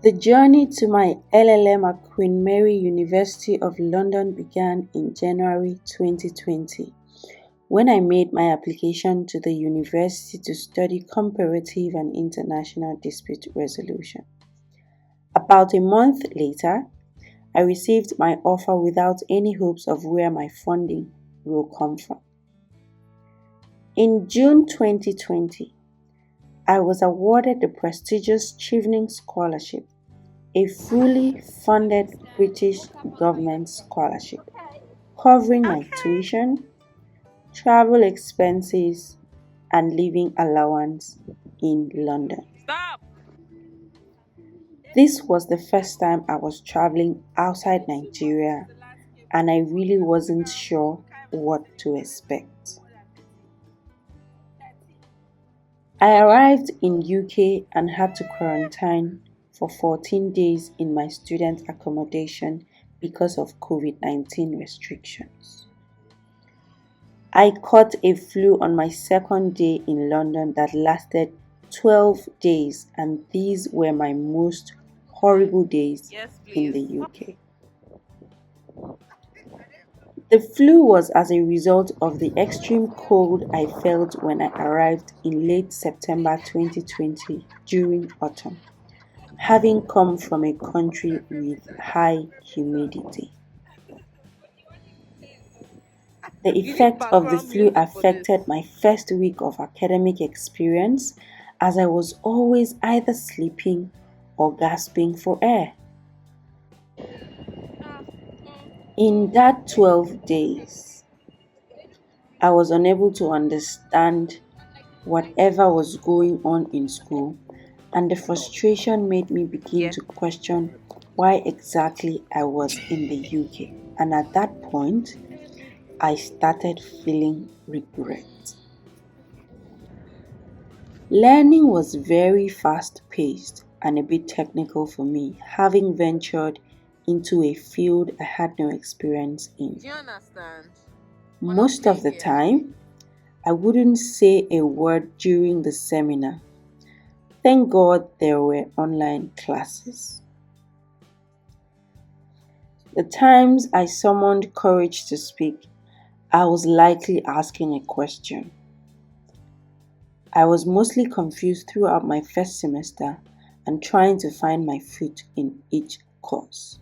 The journey to my LLM at Queen Mary University of London began in January 2020 when I made my application to the university to study comparative and international dispute resolution. About a month later, I received my offer without any hopes of where my funding will come from. In June 2020, I was awarded the prestigious Chevening Scholarship, a fully funded British government scholarship covering my tuition, travel expenses, and living allowance in London. This was the first time I was traveling outside Nigeria, and I really wasn't sure what to expect. I arrived in UK and had to quarantine for 14 days in my student accommodation because of COVID-19 restrictions. I caught a flu on my second day in London that lasted 12 days, and these were my most horrible days in the UK. The flu was as a result of the extreme cold I felt when I arrived in late September 2020 during autumn, having come from a country with high humidity. The effect of the flu affected my first week of academic experience as I was always either sleeping or gasping for air. In that 12 days, I was unable to understand whatever was going on in school, and the frustration made me begin to question why exactly I was in the UK. And at that point, I started feeling regret. Learning was very fast paced and a bit technical for me, having ventured into a field I had no experience in. Do you understand? Most of the time, I wouldn't say a word during the seminar. Thank God there were online classes. The times I summoned courage to speak, I was likely asking a question. I was mostly confused throughout my first semester and trying to find my feet in each course.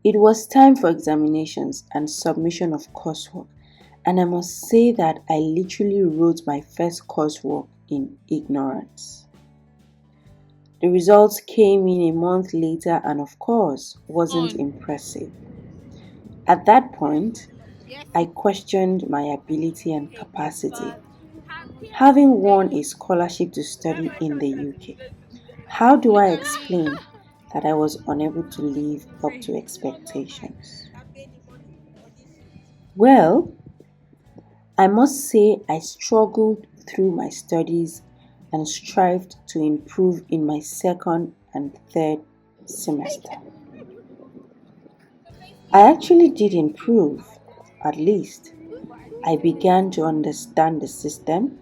It was time for examinations and submission of coursework, and I must say that I literally wrote my first coursework in ignorance. The results came in a month later and of course wasn't impressive. At that point, I questioned my ability and capacity. Having won a scholarship to study in the UK, how do I explain that I was unable to live up to expectations? Well, I must say I struggled through my studies and strived to improve in my second and third semester. I actually did improve, at least. I began to understand the system,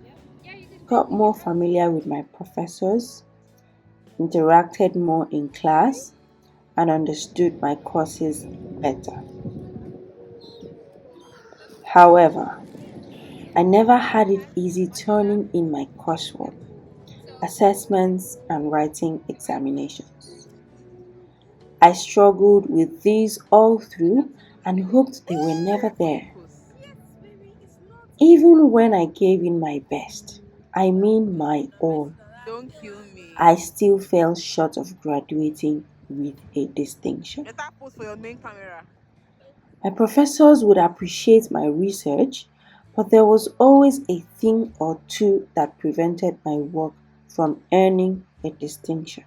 got more familiar with my professors, interacted more in class, and understood my courses better. However, I never had it easy turning in my coursework, assessments, and writing examinations. I struggled with these all through and hoped they were never there. Even when I gave in my best, I mean my all, Don't kill me. I still fell short of graduating with a distinction. Better post for your main camera. My professors would appreciate my research, but there was always a thing or two that prevented my work from earning a distinction.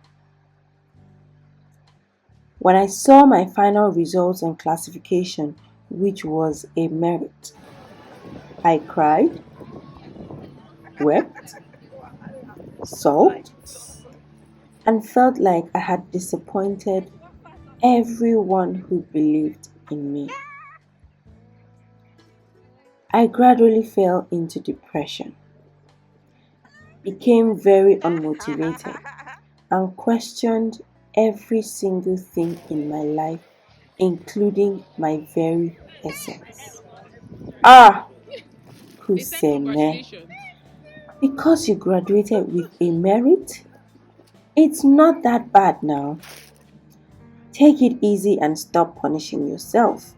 When I saw my final results and classification, which was a merit, I cried, wept, sulked, and felt like I had disappointed everyone who believed in me. I gradually fell into depression, became very unmotivated, and questioned every single thing in my life, including my very essence. Ah, Kuseme, because you graduated with a merit, it's not that bad now. Take it easy and stop punishing yourself.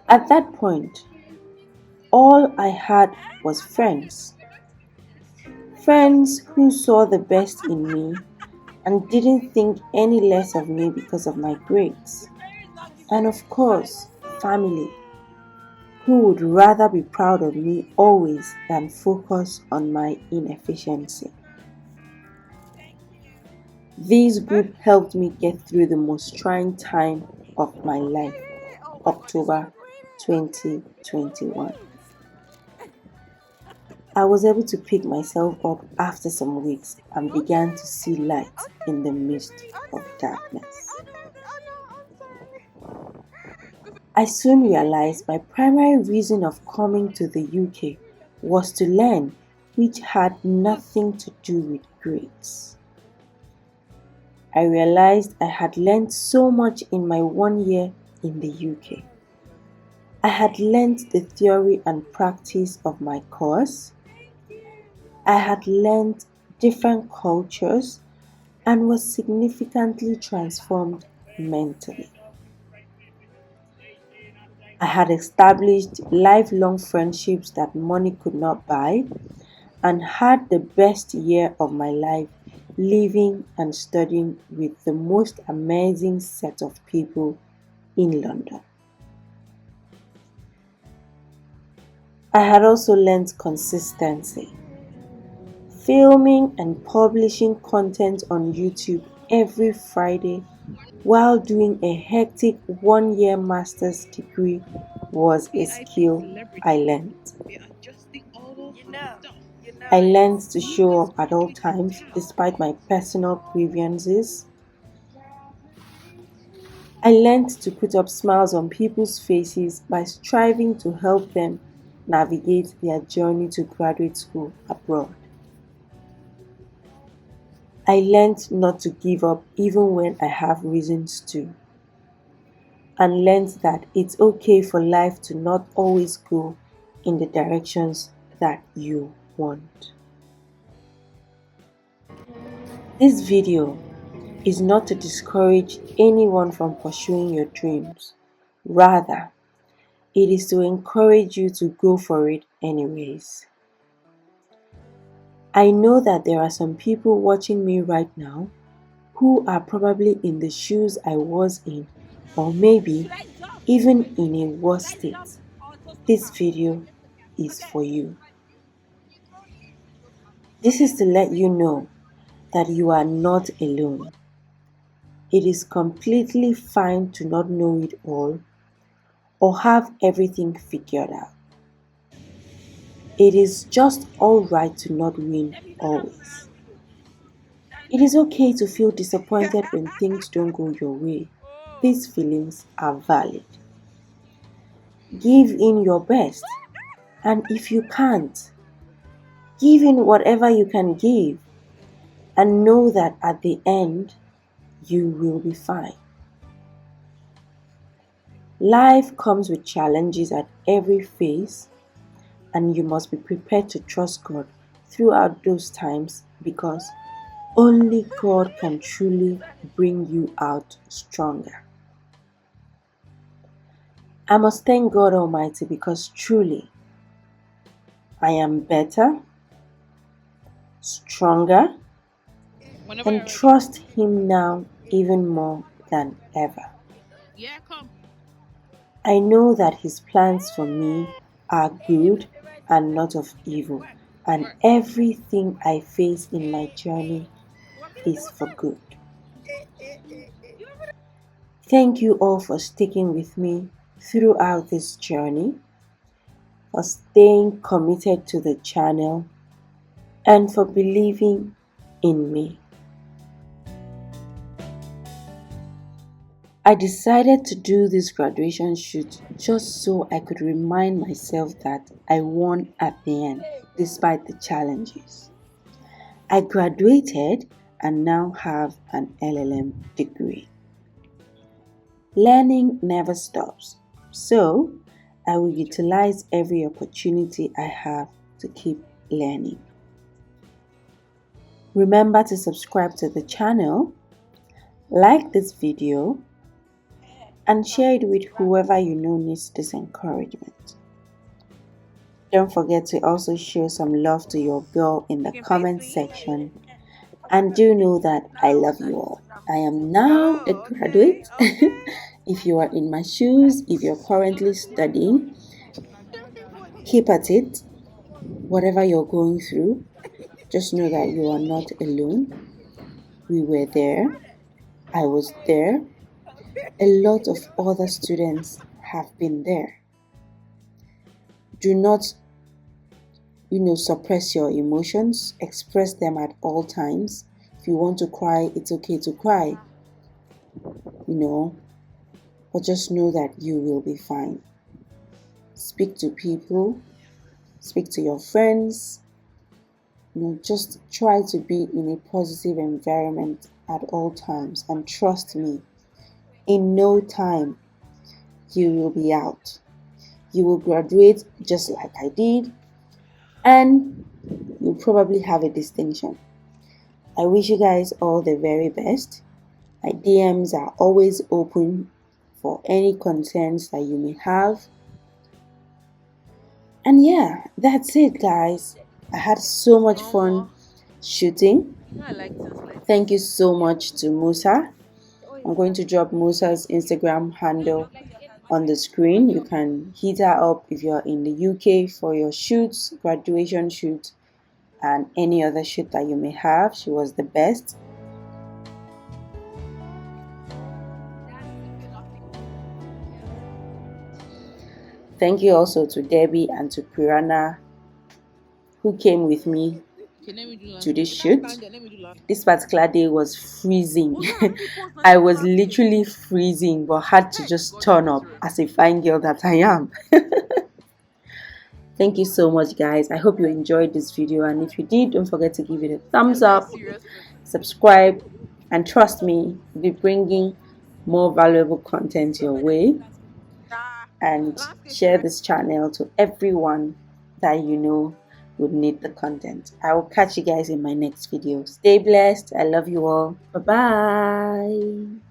At that point, all I had was friends. Friends who saw the best in me and didn't think any less of me because of my grades. And of course, family, who would rather be proud of me always than focus on my inefficiency. This group helped me get through the most trying time of my life, October 2021. I was able to pick myself up after some weeks and began to see light in the midst of darkness. I soon realized my primary reason of coming to the UK was to learn, which had nothing to do with grades. I realized I had learned so much in my 1 year in the UK. I had learned the theory and practice of my course. I had learned different cultures and was significantly transformed mentally. I had established lifelong friendships that money could not buy and had the best year of my life living and studying with the most amazing set of people in London. I had also learned consistency. Filming and publishing content on YouTube every Friday while doing a hectic 1 year master's degree was a skill I learned. I learned to show up at all times despite my personal grievances. I learned to put up smiles on people's faces by striving to help them navigate their journey to graduate school abroad. I learned not to give up even when I have reasons to, and learned that it's okay for life to not always go in the directions that you want. This video is not to discourage anyone from pursuing your dreams. Rather, it is to encourage you to go for it anyways. I know that there are some people watching me right now who are probably in the shoes I was in, or maybe even in a worse state. This video is for you. This is to let you know that you are not alone. It is completely fine to not know it all or have everything figured out. It is just alright to not win always. It is okay to feel disappointed when things don't go your way. These feelings are valid. Give in your best, and if you can't, give in whatever you can give, and know that at the end, you will be fine. Life comes with challenges at every phase, and you must be prepared to trust God throughout those times because only God can truly bring you out stronger. I must thank God Almighty because truly I am better, stronger, and trust Him now even more than ever. I know that His plans for me are good and not of evil, and everything I face in my journey is for good. Thank you all for sticking with me throughout this journey, for staying committed to the channel, and for believing in me. I decided to do this graduation shoot just so I could remind myself that I won at the end, despite the challenges. I graduated and now have an LLM degree. Learning never stops, so I will utilize every opportunity I have to keep learning. Remember to subscribe to the channel, like this video, and share it with whoever you know needs this encouragement. Don't forget to also show some love to your girl in the comment section. And do know that I love you all. I am now a graduate. If you are in my shoes, if you're currently studying, keep at it. Whatever you're going through, just know that you are not alone. We were there. I was there. A lot of other students have been there. Do not, suppress your emotions. Express them at all times. If you want to cry, it's okay to cry. But just know that you will be fine. Speak to people. Speak to your friends. Just try to be in a positive environment at all times. And trust me, in no time, you will be out. You will graduate just like I did. And you'll probably have a distinction. I wish you guys all the very best. My DMs are always open for any concerns that you may have. And yeah, that's it, guys. I had so much fun shooting. Thank you so much to Musa. I'm going to drop Musa's Instagram handle on the screen. You can hit her up if you're in the UK for your shoots, graduation shoot, and any other shoot that you may have. She was the best. Thank you also to Debbie and to Pirana who came with me to this shoot. This particular day was freezing. I was literally freezing, but had to just turn up as a fine girl that I am. Thank you so much, guys. I hope you enjoyed this video, and if you did, don't forget to give it a thumbs up, subscribe, and trust me, we'll be bringing more valuable content your way. And share this channel to everyone that you know would need the content. I will catch you guys in my next video. Stay blessed. I love you all. Bye bye.